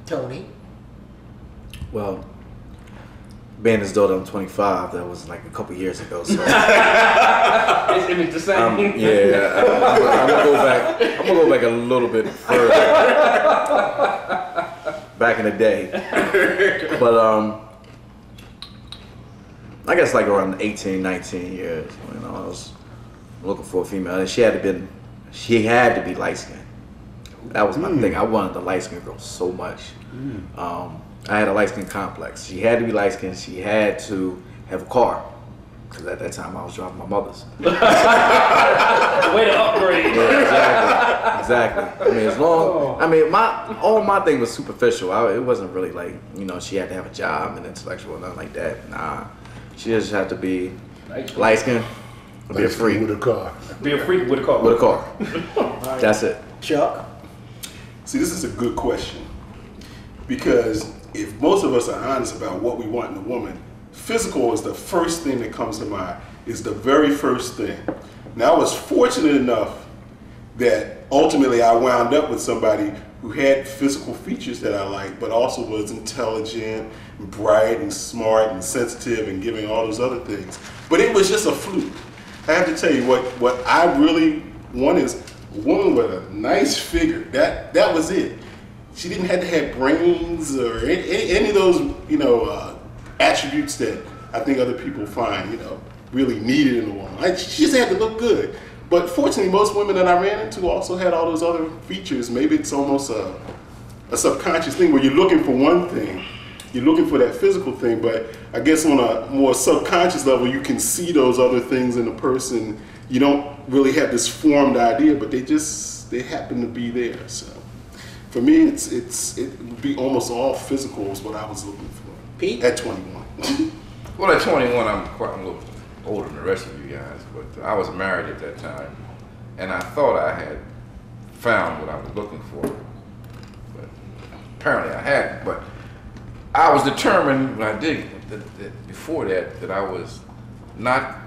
Tony. Well, being as though I'm 25, that was like a couple years ago. So It's the same. I'm gonna go back. I'm gonna go back a little bit further, back in the day. But I guess like around 18, 19 years. You know, I was looking for a female, and she had to be light skinned. That was my thing. I wanted the light skinned girl so much. I had a light skin complex. She had to be light skinned. She had to have a car. Because at that time I was driving my mother's. Way to upgrade. Yeah, exactly. I mean, as long, I mean, my thing was superficial. It wasn't really like, you know, she had to have a job and intellectual, nothing like that. Nah, she just had to be light skinned, be a freak with a car. Be a freak with a car. With a car. That's it. Chuck. See, this is a good question because if most of us are honest about what we want in a woman, physical is the first thing that comes to mind. It's the very first thing. Now, I was fortunate enough that ultimately I wound up with somebody who had physical features that I liked, but also was intelligent, bright, and smart, and sensitive, and giving all those other things. But it was just a fluke. I have to tell you, what I really want is a woman with a nice figure. That was it. She didn't have to have brains or any of those, you know, attributes that I think other people find, you know, really needed in a woman. She just had to look good. But fortunately, most women that I ran into also had all those other features. Maybe it's almost a subconscious thing where you're looking for one thing, you're looking for that physical thing, but I guess on a more subconscious level, you can see those other things in a person. You don't really have this formed idea, but they happen to be there. So for me, it would be almost all physical is what I was looking for. Pete? At 21. Well, at 21, I'm a little older than the rest of you guys, but I was married at that time, and I thought I had found what I was looking for, but apparently I hadn't. But I was determined when I did before that I was not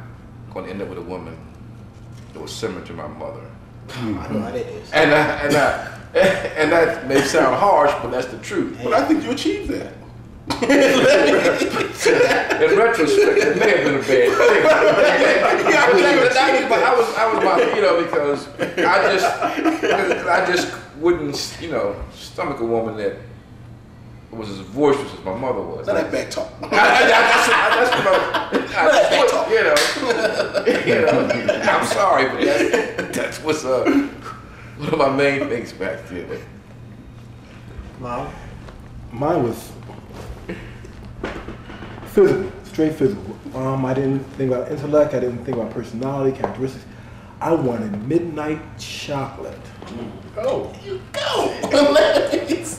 going to end up with a woman that was similar to my mother. I know how that is. And that may sound harsh, but that's the truth. But I think you achieved that. In retrospect, it may have been a bad thing. But I was about, you know, because I just wouldn't, you know, stomach a woman that was as boisterous as my mother was. Let that back talk. You know, I'm sorry, but that's what's one of my main things back then. Mom? Mine was physical, straight physical. I didn't think about intellect. I didn't think about personality, characteristics. I wanted midnight chocolate. Oh, you go.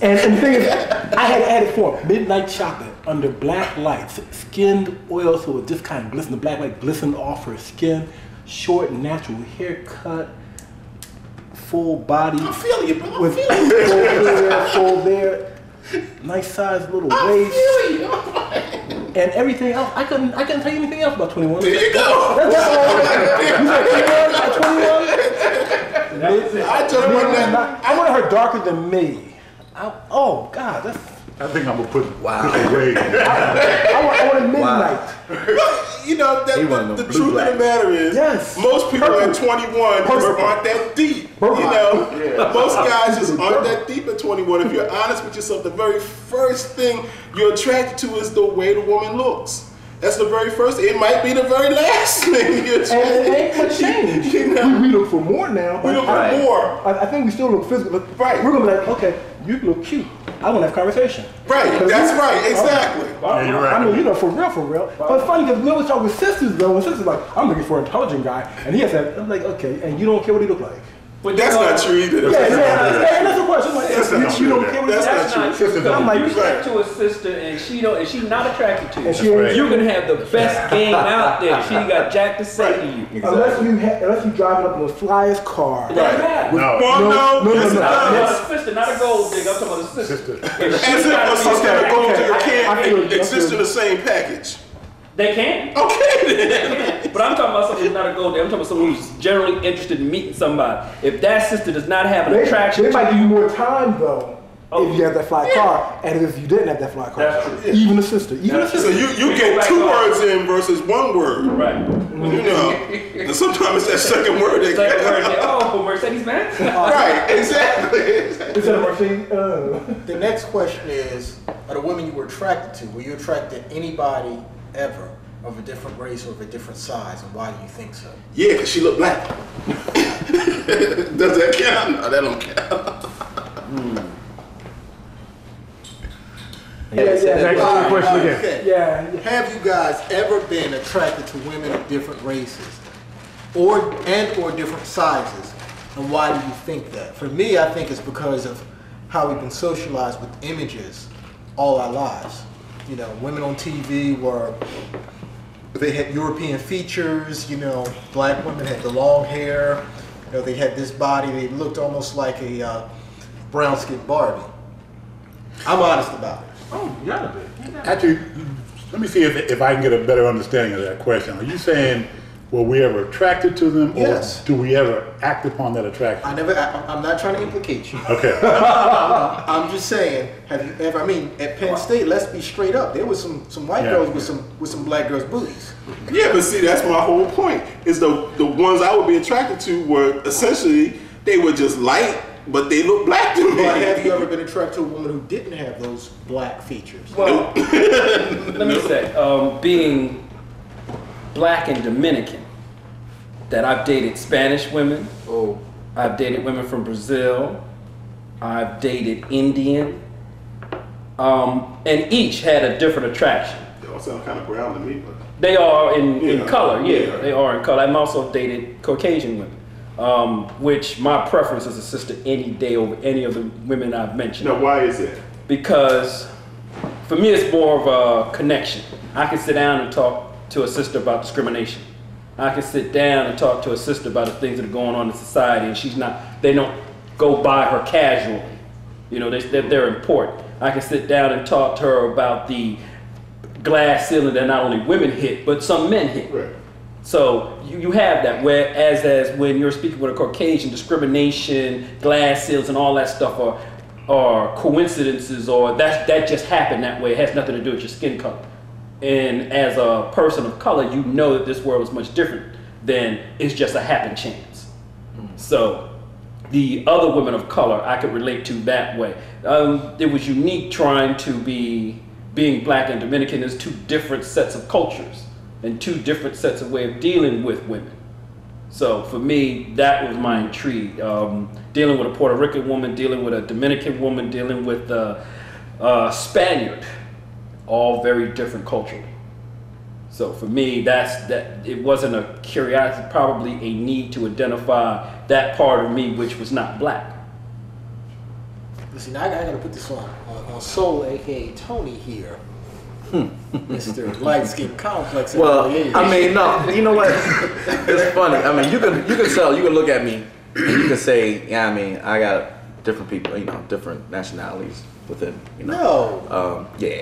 And the thing is, I had it for midnight chocolate under black lights, skinned oil, so it just kind of glistened. The black light glistened off her skin. Short, natural haircut, full body. I'm feeling you, bro. With full there, nice size little waist. And everything else, I couldn't tell you anything else about 21. There you go. That's all. You said 21 at 21? I wanted her darker than me. Oh God, that's. I think I'm gonna put I away. wanted midnight. Well, you know, the truth of the matter is, yes, most people at 21 just aren't that deep. You know, most guys just aren't that deep at 21. If you're honest with yourself, the very first thing you're attracted to is the way the woman looks. That's the very first. It might be the very last thing you're attracted to. And it ain't gonna change. You know? We look for more now. We look for more. I think we still look physical. Right. We're gonna be like, okay, you look cute. I want to have conversation. Right. That's right. Exactly. Yeah, you're right. I mean, you know, for real. But it's funny because we always talk with sisters though. And sisters like, I'm looking for an intelligent guy, and he has that. I'm like, okay, and you don't care what he look like. But that's not true either. Yeah, and that's the question. Like, you don't care what he looks like. That's not true. I'm like, You talk to a sister and she's not attracted to you. right. You're gonna have the best game out there. She ain't got jack to say to you. Unless you driving up in the flyest car. It doesn't matter. No. Not a sister, not a gold digger. I'm talking about a sister. As if a sister and a gold digger can't exist in the same package. They can. Okay. But I'm talking about something who's not a gold digger. I'm talking about someone who's generally interested in meeting somebody. If that sister does not have an attraction they to might give you you, more time though. if you have that fly car, and if you didn't have that fly car. That's true. Even a sister. Even a So sister. you get two words in versus one word. Right. You know, and sometimes it's that second word that Second word, oh, Mercedes Benz? Right, exactly. Instead of Mercedes. The next question is, are the women you were attracted to, were you attracted to anybody ever of a different race or of a different size, and why do you think so? Yeah, because she looked black. Does that count? No, that don't count. Yeah. Ask the question again. Okay. Yeah. Have you guys ever been attracted to women of different races or different sizes? And why do you think that? For me, I think it's because of how we've been socialized with images all our lives. You know, women on TV they had European features, you know, black women had the long hair, you know, they had this body, they looked almost like a brown-skinned Barbie. I'm honest about it. Oh, you gotta be. Actually, let me see if I can get a better understanding of that question. Are you saying, were we ever attracted to them, or Yes. do we ever act upon that attraction? I'm not trying to implicate you. Okay. I'm just saying, have you ever? I mean, at Penn State, let's be straight up. There was some white girls with some black girls' booties. Yeah, but see, that's my whole point. Is the ones I would be attracted to were essentially they were just light, but they look black to me. But have you ever been attracted to a woman who didn't have those black features? Well, let me say, being black and Dominican, that I've dated Spanish women. Oh, I've dated women from Brazil. I've dated Indian. And each had a different attraction. They all sound kind of brown to me, but They are in Yeah. color, yeah, Yeah. they are in color. I've also dated Caucasian women, which my preference is a sister any day over any of the women I've mentioned. now why is that? Because for me it's more of a connection. I can sit down and talk to a sister about discrimination. I can sit down and talk to a sister about the things that are going on in society, and they don't go by her casually. You know, they're important. I can sit down and talk to her about the glass ceiling that not only women hit, but some men hit. Right. So you have that, whereas as when you're speaking with a Caucasian, discrimination, glass ceilings, and all that stuff are coincidences, or that just happened that way. It has nothing to do with your skin color. And as a person of color, you know that this world is much different than it's just a happen chance. So the other women of color I could relate to that way. It was unique trying to being black and Dominican is two different sets of cultures and two different sets of way of dealing with women. So for me, that was my intrigue. Dealing with a Puerto Rican woman, dealing with a Dominican woman, dealing with a Spaniard, all very different culturally. So for me, it wasn't a curiosity, probably a need to identify that part of me which was not black. listen, I gotta put this on Soul, aka Tony here. Mr. Light Skin Complex. Well, I mean, no, you know what? It's funny. I mean, you can tell, you can look at me, and you can say, yeah, I mean, I got different people, you know, different nationalities within, you know. No. Yeah.